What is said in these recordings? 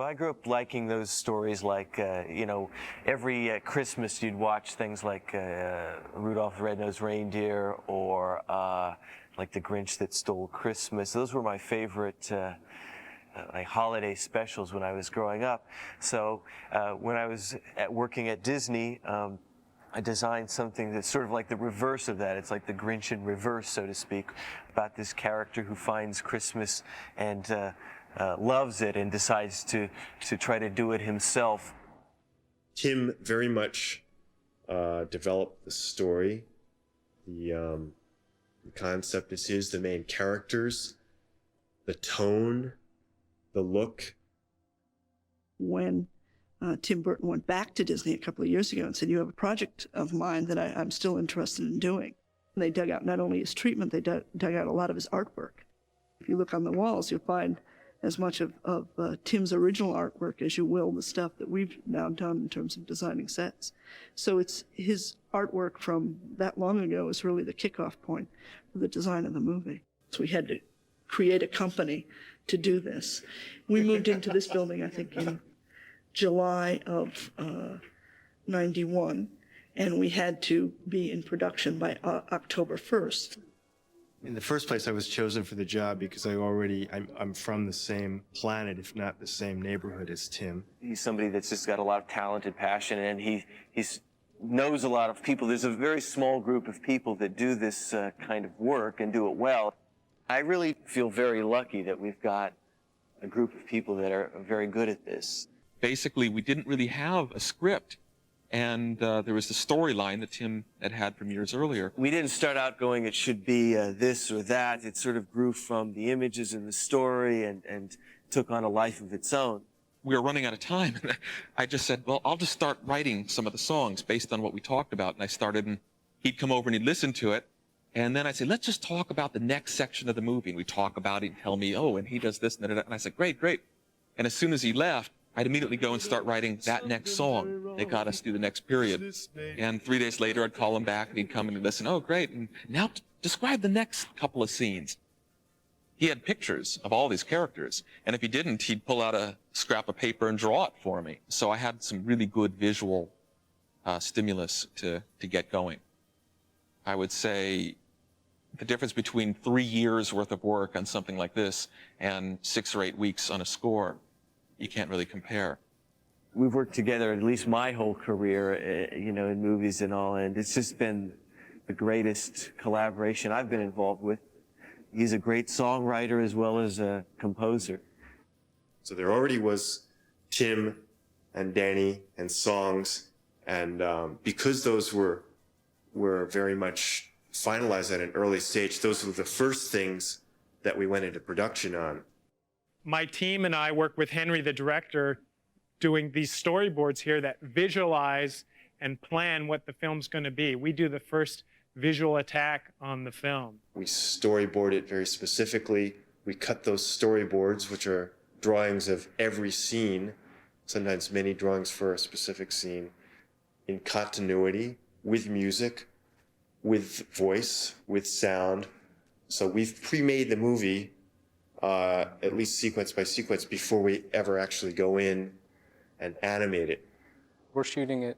Well, I grew up liking those stories like, every Christmas you'd watch things like Rudolph the Red-Nosed Reindeer or like The Grinch That Stole Christmas. Those were my favorite like holiday specials when I was growing up. So when I was working at Disney, I designed something that's sort of like the reverse of that. It's like the Grinch in reverse, so to speak, about this character who finds Christmas and loves it and decides to try to do it himself. Tim very much developed the story. The concept is his, the main characters, the tone, the look. When Tim Burton went back to Disney a couple of years ago and said, "You have a project of mine that I'm still interested in doing." And they dug out not only his treatment, they dug out a lot of his artwork. If you look on the walls, you'll find as much of Tim's original artwork as you will the stuff that we've now done in terms of designing sets. So it's his artwork from that long ago is really the kickoff point for the design of the movie. So we had to create a company to do this. We moved into this building, I think, in July of 91, and we had to be in production by October 1st. In the first place, I was chosen for the job because I'm from the same planet, if not the same neighborhood as Tim. He's somebody that's just got a lot of talent and passion, and he knows a lot of people. There's a very small group of people that do this kind of work and do it well. I really feel very lucky that we've got a group of people that are very good at this. Basically, we didn't really have a script. And there was the storyline that Tim had from years earlier. We didn't start out going, it should be this or that. It sort of grew from the images and the story and took on a life of its own. We were running out of time. And I just said, well, I'll just start writing some of the songs based on what we talked about. And I started, and he'd come over and he'd listen to it. And then I'd say, let's just talk about the next section of the movie. And we'd talk about it and tell me, oh, and he does this and that. And I said, great, great. And as soon as he left, I'd immediately go and start writing that next song that got us through the next period. And 3 days later, I'd call him back, and he'd come and he'd listen. Oh, great. And now describe the next couple of scenes. He had pictures of all these characters. And if he didn't, he'd pull out a scrap of paper and draw it for me. So I had some really good visual stimulus to get going. I would say the difference between 3 years worth of work on something like this and 6 or 8 weeks on a score, you can't really compare. We've worked together at least my whole career, in movies and all, and it's just been the greatest collaboration I've been involved with. He's a great songwriter as well as a composer. So there already was Tim and Danny and songs, and because those were very much finalized at an early stage, those were the first things that we went into production on. My team and I work with Henry, the director, doing these storyboards here that visualize and plan what the film's going to be. We do the first visual attack on the film. We storyboard it very specifically. We cut those storyboards, which are drawings of every scene, sometimes many drawings for a specific scene, in continuity, with music, with voice, with sound. So we've pre-made the movie at least sequence by sequence before we ever actually go in and animate it. We're shooting at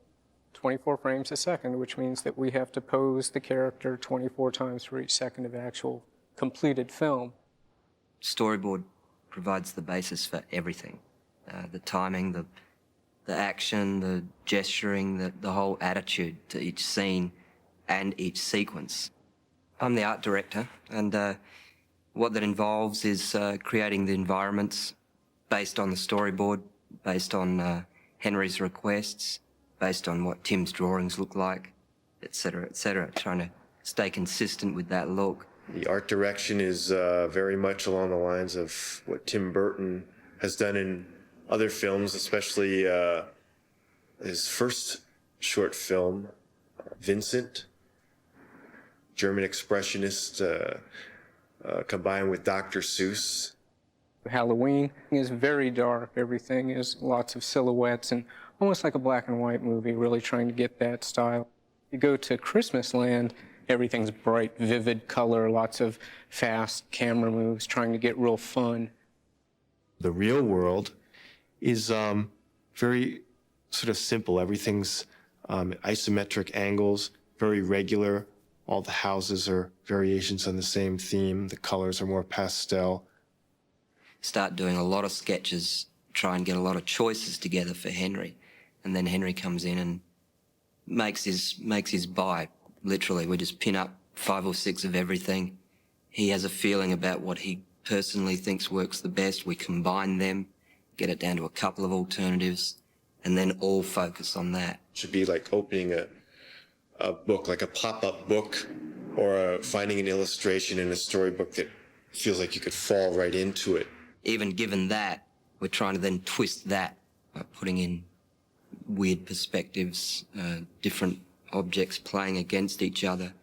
24 frames a second, which means that we have to pose the character 24 times for each second of actual completed film. Storyboard provides the basis for everything. The timing, the action, the gesturing, the whole attitude to each scene and each sequence. I'm the art director, and what that involves is creating the environments based on the storyboard, based on Henry's requests, based on what Tim's drawings look like, etc., trying to stay consistent with that look. The art direction is very much along the lines of what Tim Burton has done in other films, especially his first short film, Vincent, German expressionist, combined with Dr. Seuss. Halloween is very dark. Everything is lots of silhouettes and almost like a black and white movie, really trying to get that style. You go to Christmas Land, everything's bright, vivid color, lots of fast camera moves, trying to get real fun. The real world is very sort of simple. Everything's isometric angles, very regular. All the houses are variations on the same theme. The colors are more pastel. Start doing a lot of sketches, try and get a lot of choices together for Henry. And then Henry comes in and makes his buy, literally. We just pin up 5 or 6 of everything. He has a feeling about what he personally thinks works the best. We combine them, get it down to a couple of alternatives, and then all focus on that. It should be like opening a book, like a pop-up book, or finding an illustration in a storybook that feels like you could fall right into it. Even given that, we're trying to then twist that by putting in weird perspectives, different objects playing against each other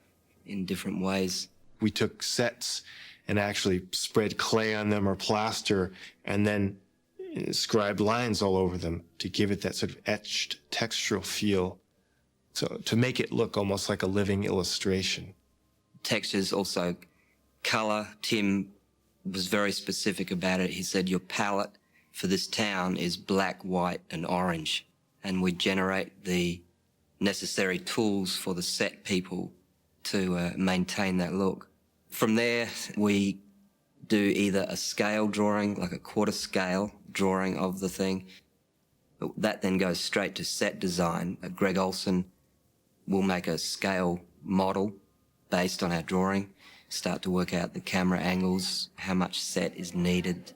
in different ways. We took sets and actually spread clay on them or plaster and then scribed lines all over them to give it that sort of etched textural feel, so to make it look almost like a living illustration. Textures, also color. Tim was very specific about it. He said, your palette for this town is black, white, and orange. And we generate the necessary tools for the set people to maintain that look. From there, we do either a scale drawing, like a quarter scale drawing of the thing. That then goes straight to set design. Greg Olson will make a scale model based on our drawing, start to work out the camera angles, how much set is needed.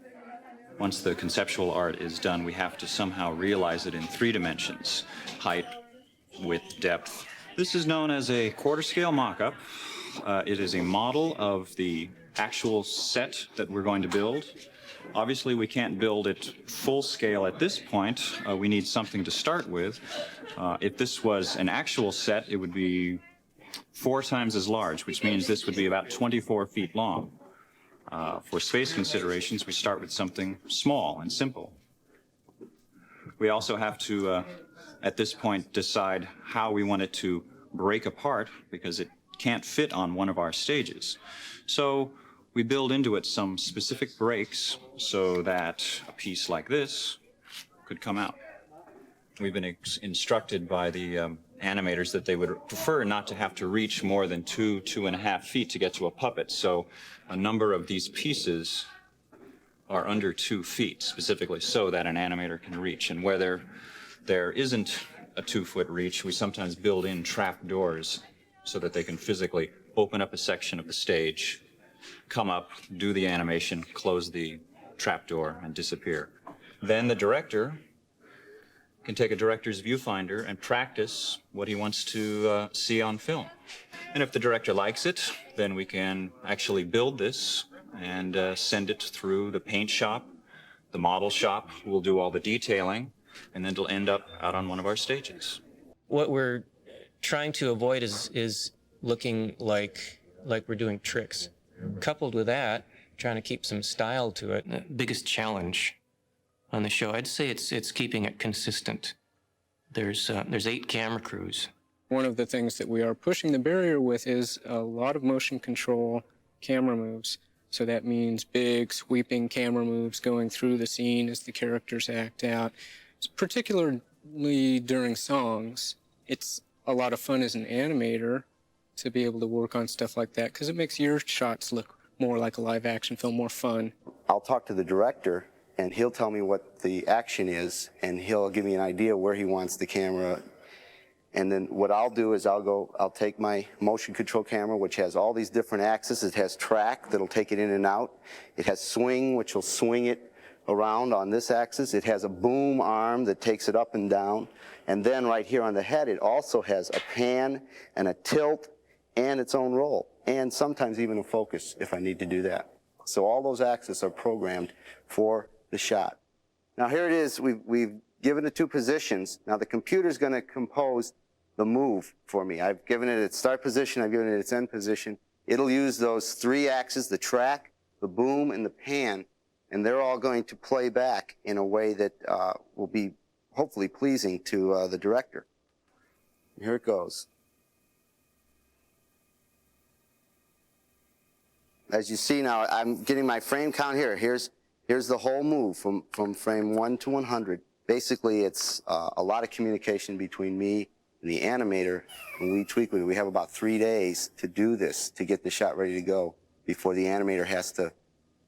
Once the conceptual art is done, we have to somehow realize it in 3 dimensions: height, width, depth. This is known as a quarter-scale mock-up. It is a model of the actual set that we're going to build. Obviously, we can't build it full scale at this point. We need something to start with. If this was an actual set, it would be 4 times as large, which means this would be about 24 feet long. For space considerations, we start with something small and simple. We also have to, at this point, decide how we want it to break apart, because it can't fit on one of our stages. So we build into it some specific breaks so that a piece like this could come out. We've been instructed by the animators that they would prefer not to have to reach more than 2.5 feet to get to a puppet. So a number of these pieces are under 2 feet, specifically so that an animator can reach. And where there isn't a 2-foot reach, we sometimes build in trap doors so that they can physically open up a section of the stage, come up, do the animation, close the trap door, and disappear. Then the director can take a director's viewfinder and practice what he wants to see on film. And if the director likes it, then we can actually build this and send it through the paint shop, the model shop, who will do all the detailing, and then it'll end up out on one of our stages. What we're trying to avoid is looking like we're doing tricks. Coupled with that, trying to keep some style to it. The biggest challenge on the show, I'd say it's keeping it consistent. There's 8 camera crews. One of the things that we are pushing the barrier with is a lot of motion control camera moves. So that means big, sweeping camera moves going through the scene as the characters act out. Particularly during songs, it's a lot of fun as an animator to be able to work on stuff like that, because it makes your shots look more like a live action film, more fun. I'll talk to the director and he'll tell me what the action is and he'll give me an idea where he wants the camera. And then what I'll do is I'll take my motion control camera, which has all these different axes. It has track that'll take it in and out. It has swing, which will swing it around on this axis. It has a boom arm that takes it up and down. And then right here on the head, it also has a pan and a tilt and its own roll, and sometimes even a focus if I need to do that. So all those axes are programmed for the shot. Now here it is, we've given it 2 positions. Now the computer's gonna compose the move for me. I've given it its start position, I've given it its end position. It'll use those 3 axes, the track, the boom, and the pan, and they're all going to play back in a way that will be hopefully pleasing to the director. Here it goes. As you see now, I'm getting my frame count here. Here's Here's the whole move from frame 1 to 100. Basically, it's a lot of communication between me and the animator. When we tweak it, we have about 3 days to do this, to get the shot ready to go before the animator has to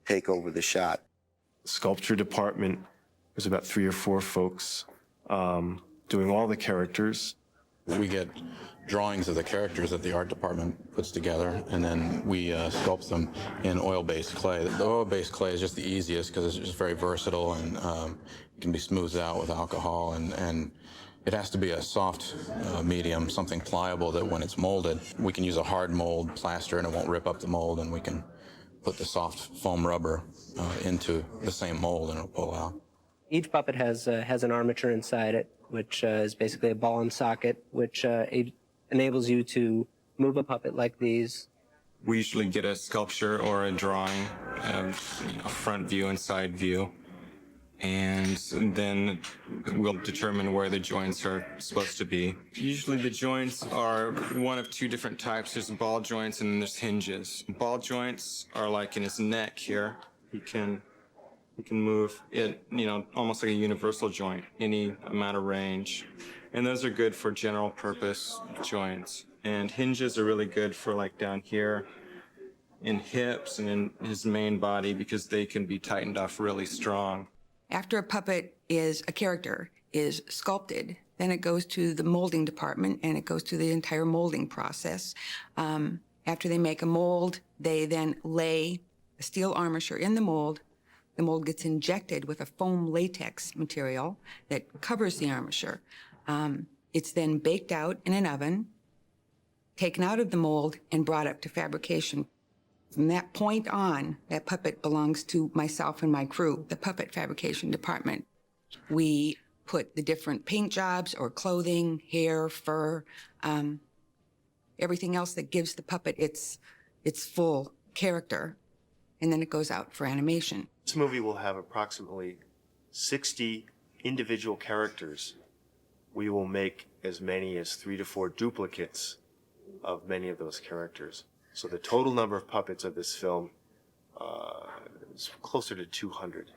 take over the shot. Sculpture department, there's about 3 or 4 folks doing all the characters. We get drawings of the characters that the art department puts together, and then we sculpt them in oil-based clay. The oil-based clay is just the easiest because it's just very versatile and it can be smoothed out with alcohol, and it has to be a soft medium, something pliable that when it's molded, we can use a hard mold plaster and it won't rip up the mold, and we can put the soft foam rubber into the same mold and it'll pull out. Each puppet has an armature inside it, which is basically a ball and socket, which enables you to move a puppet like these. We usually get a sculpture or a drawing of a front view and side view, and then we'll determine where the joints are supposed to be. Usually the joints are one of 2 different types. There's ball joints and then there's hinges. Ball joints are like in his neck here. He can move it, almost like a universal joint, any amount of range. And those are good for general purpose joints. And hinges are really good for like down here in hips and in his main body because they can be tightened off really strong. After a character is sculpted, then it goes to the molding department and it goes through the entire molding process. After they make a mold, they then lay a steel armature in the mold. The mold gets injected with a foam latex material that covers the armature. It's then baked out in an oven, taken out of the mold, and brought up to fabrication. From that point on, that puppet belongs to myself and my crew, the puppet fabrication department. We put the different paint jobs or clothing, hair, fur, everything else that gives the puppet its full character, and then it goes out for animation. This movie will have approximately 60 individual characters. We will make as many as 3 to 4 duplicates of many of those characters. So the total number of puppets of this film is closer to 200.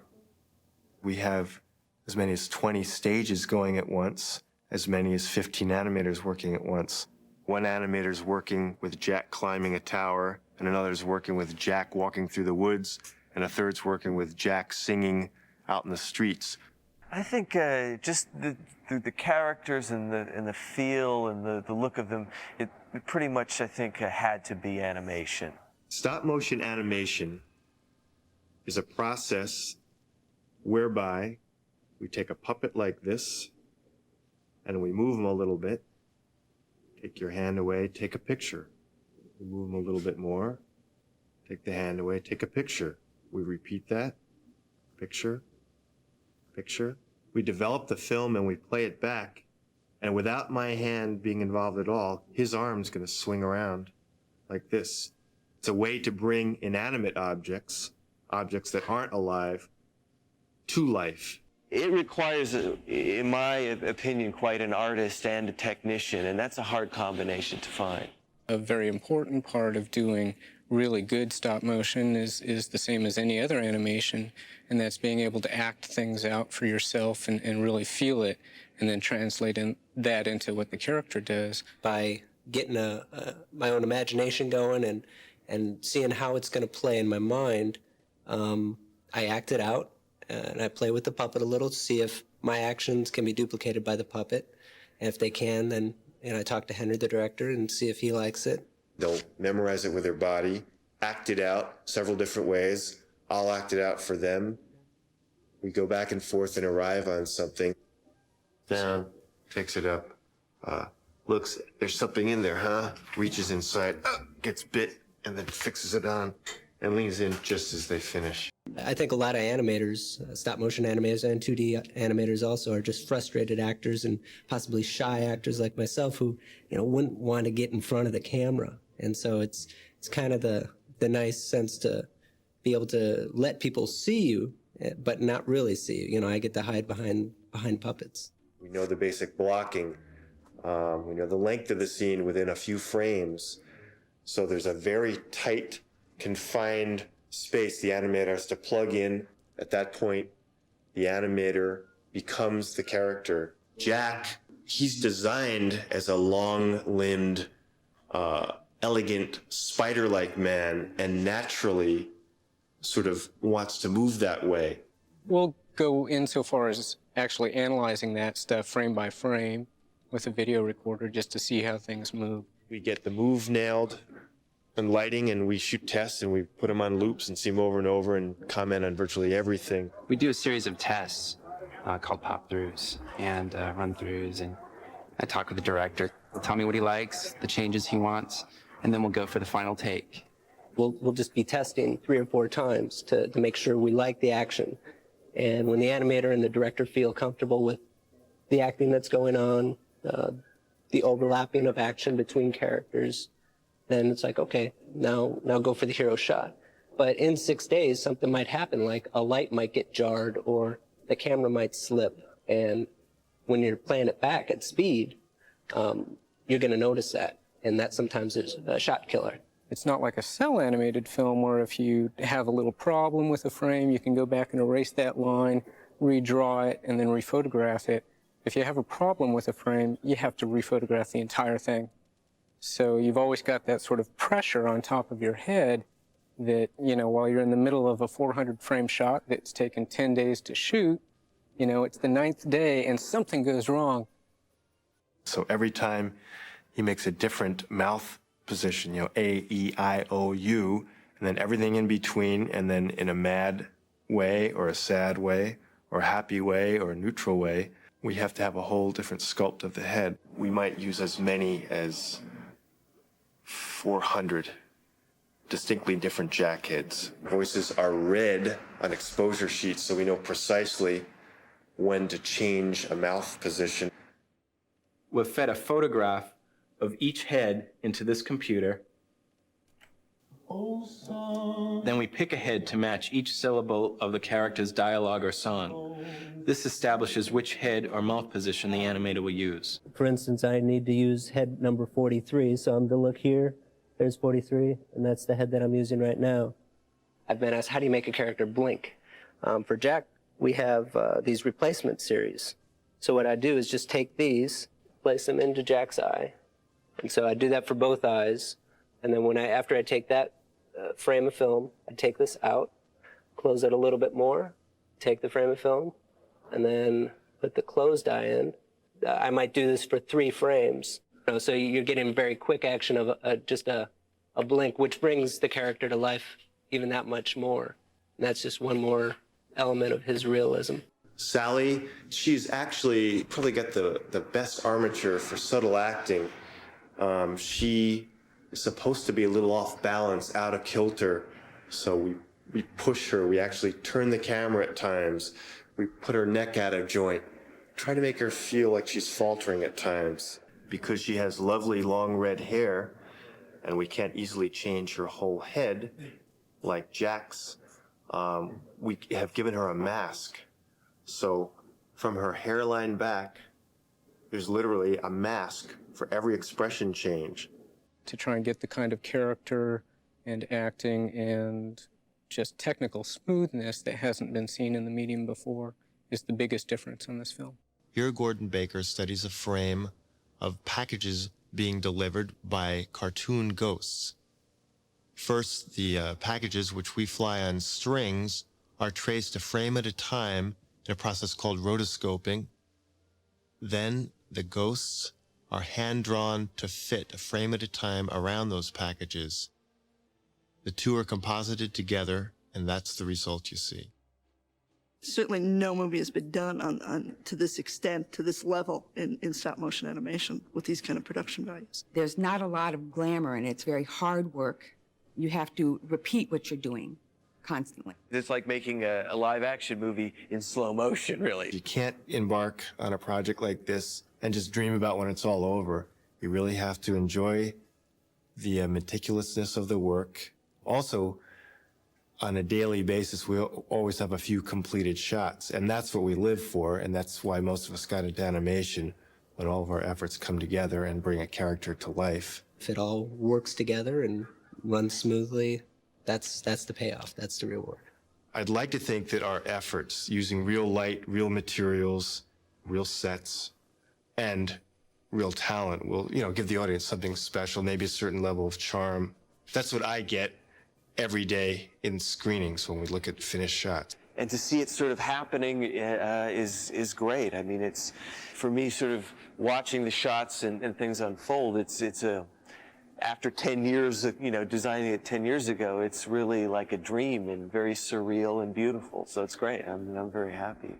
We have as many as 20 stages going at once, as many as 15 animators working at once. One animator's working with Jack climbing a tower, and another's working with Jack walking through the woods, and a third's working with Jack singing out in the streets. I think just the characters and the feel and the look of them, it pretty much, I think, had to be animation. Stop motion animation is a process whereby we take a puppet like this and we move them a little bit. Take your hand away, take a picture. We move them a little bit more. Take the hand away, take a picture. We repeat that. Picture, picture. We develop the film and we play it back. And without my hand being involved at all, his arm's going to swing around like this. It's a way to bring inanimate objects, objects that aren't alive, to life. It requires, in my opinion, quite an artist and a technician, and that's a hard combination to find. A very important part of doing really good stop motion is the same as any other animation, and that's being able to act things out for yourself and really feel it, and then translate that into what the character does. By getting my own imagination going and seeing how it's going to play in my mind, I act it out, and I play with the puppet a little to see if my actions can be duplicated by the puppet. And if they can, then I talk to Henry, the director, and see if he likes it. They'll memorize it with their body, act it out several different ways. I'll act it out for them. We go back and forth and arrive on something. Down, picks it up, looks, there's something in there, huh? Reaches inside, gets bit, and then fixes it on and leans in just as they finish. I think a lot of animators, stop-motion animators and 2D animators also, are just frustrated actors and possibly shy actors like myself who, wouldn't want to get in front of the camera. And so it's kind of the nice sense to be able to let people see you, but not really see you. I get to hide behind puppets. We know the basic blocking. We know the length of the scene within a few frames. So there's a very tight, confined space the animator has to plug in At that point, the animator becomes the character. Jack, he's designed as a long-limbed, elegant, spider-like man, and naturally sort of wants to move that way. We'll go insofar as actually analyzing that stuff frame by frame with a video recorder just to see how things move. We get the move nailed and lighting, and we shoot tests, and we put them on loops and see them over and over and comment on virtually everything. We do a series of tests called pop-throughs and run-throughs, and I talk with the director. He'll tell me what he likes, the changes he wants, and then we'll go for the final take. We'll just be testing 3 or 4 times to make sure we like the action. And when the animator and the director feel comfortable with the acting that's going on, the overlapping of action between characters, then it's like, okay, now go for the hero shot. But in 6 days, something might happen, like a light might get jarred or the camera might slip. And when you're playing it back at speed, you're going to notice that. And that sometimes is a shot killer. It's not like a cell animated film where if you have a little problem with a frame, you can go back and erase that line, redraw it, and then rephotograph it. If you have a problem with a frame, you have to rephotograph the entire thing. So you've always got that sort of pressure on top of your head that, you know, while you're in the middle of a 400 frame shot that's taken 10 days to shoot, you know, it's the 9th day and something goes wrong. So every time he makes a different mouth position, you know, A, E, I, O, U, and then everything in between, and then in a mad way or a sad way or a happy way or a neutral way, we have to have a whole different sculpt of the head. We might use as many as 400 distinctly different jack heads. Voices are read on exposure sheets so we know precisely when to change a mouth position. We've fed a photograph of each head into this computer. Then we pick a head to match each syllable of the character's dialogue or song. This establishes which head or mouth position the animator will use. For instance, I need to use head number 43, so I'm to look here. There's 43, and that's the head that I'm using right now. I've been asked, how do you make a character blink? For Jack, we have these replacement series. So what I do is just take these, place them into Jack's eye. And so I do that for both eyes. And then after I take that frame of film, I take this out, close it a little bit more, take the frame of film, and then put the closed eye in. I might do this for 3 frames. So you're getting very quick action of just a blink, which brings the character to life even that much more. And that's just one more element of his realism. Sally, she's actually probably got the best armature for subtle acting. She is supposed to be a little off balance, out of kilter. So we push her. We actually turn the camera at times. We put her neck out of joint, try to make her feel like she's faltering at times. Because she has lovely long red hair, and we can't easily change her whole head like Jack's, we have given her a mask. So from her hairline back, there's literally a mask for every expression change. To try and get the kind of character and acting and just technical smoothness that hasn't been seen in the medium before is the biggest difference in this film. Here, Gordon Baker studies a frame of packages being delivered by cartoon ghosts. First, the packages, which we fly on strings, are traced a frame at a time in a process called rotoscoping. Then the ghosts are hand-drawn to fit a frame at a time around those packages. The two are composited together, and that's the result you see. Certainly no movie has been done to this extent, to this level in stop-motion animation with these kind of production values. There's not a lot of glamour, and it's very hard work. You have to repeat what you're doing constantly. It's like making a live-action movie in slow motion, really. You can't embark on a project like this and just dream about when it's all over. You really have to enjoy the meticulousness of the work. Also, on a daily basis, we always have a few completed shots, and that's what we live for, and that's why most of us got into animation, when all of our efforts come together and bring a character to life. If it all works together and runs smoothly, that's the payoff, that's the reward. I'd like to think that our efforts using real light, real materials, real sets, and real talent will, give the audience something special, maybe a certain level of charm. That's what I get every day in screenings when we look at finished shots. And to see it sort of happening is great. I mean, it's, for me, sort of watching the shots and things unfold, it's after 10 years of, designing it 10 years ago, it's really like a dream and very surreal and beautiful. So it's great. I'm very happy.